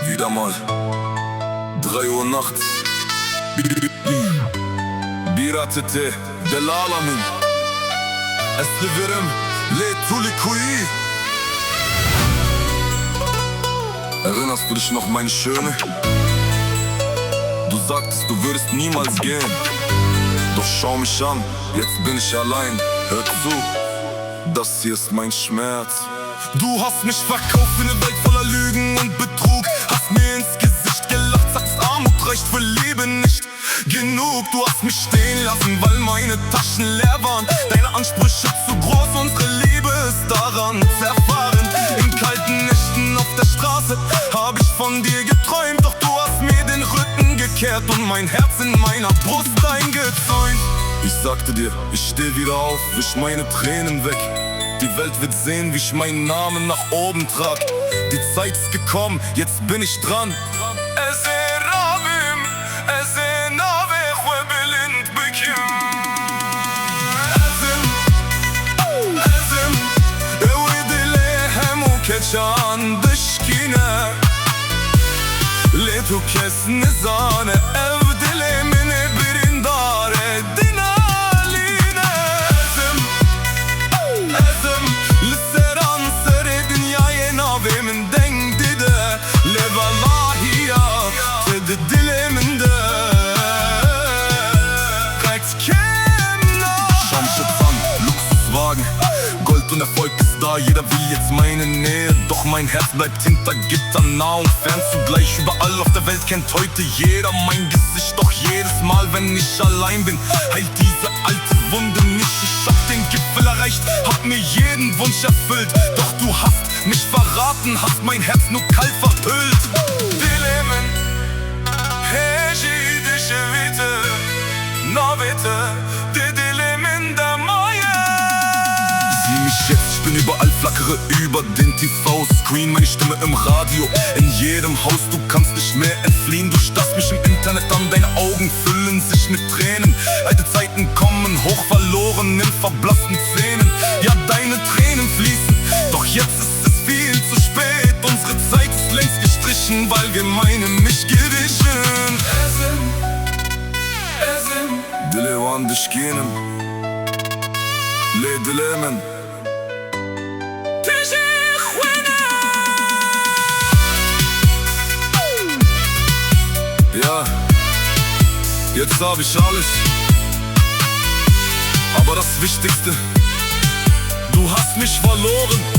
Wieder mal 3 Uhr nachts. Biratete Delalamin Esliverim Le Tulikui. Erinnerst du dich noch, meine Schöne? Du sagtest, du würdest niemals gehen. Doch schau mich an, jetzt bin ich allein. Hör zu, das hier ist mein Schmerz. Du hast mich verkauft für eine Welt voller Lügen und Betrug. Hast mir ins Gesicht gelacht, sagst, Armut reicht für Leben nicht genug. Du hast mich stehen lassen, weil meine Taschen leer waren. Deine Ansprüche zu groß, unsere Liebe ist daran zerfahren. In kalten Nächten auf der Straße hab ich von dir geträumt. Doch du hast mir den Rücken gekehrt und mein Herz in meiner Brust eingezäunt. Ich sagte dir, ich steh wieder auf, wisch meine Tränen weg. Die Welt wird sehen, wie ich meinen Namen nach oben trag. Die Zeit ist gekommen, jetzt bin ich dran. Keçan dışkine Le tu kes nizane ev dilemini birindare dinaline Ezim Lisseran sere dünyaya navimin dengdi de Le vallahi ya Tedi dileminde Rekt kemna Schamschützan, Luxuswagen Gold und Erfolg ist da, jeder will jetzt meine Nähe. Doch mein Herz bleibt hinter Gittern, nah und fern zugleich. Überall auf der Welt kennt heute jeder mein Gesicht. Doch jedes Mal, wenn ich allein bin, heilt diese alte Wunde nicht. Ich hab den Gipfel erreicht, hab mir jeden Wunsch erfüllt. Doch du hast mich verraten, hast mein Herz nur kalt verhüllt. Dilemin, heji dişe vite, navete, de dilemin der Maye. Sieh mich jetzt, ich bin überall, flackere über den TV-Screen. Meine Stimme im Radio, in jedem Haus, du kannst nicht mehr entfliehen. Du starrst mich im Internet an, deine Augen füllen sich mit Tränen. Alte Zeiten kommen hoch, verloren in verblassten Szenen. Ja, deine Tränen fließen, doch jetzt ist es viel zu spät. Unsere Zeit ist längst gestrichen, weil wir meinen mich gewichen. Dile van dışkinem Le dilemen Ja, jetzt hab ich alles. Aber das Wichtigste, du hast mich verloren.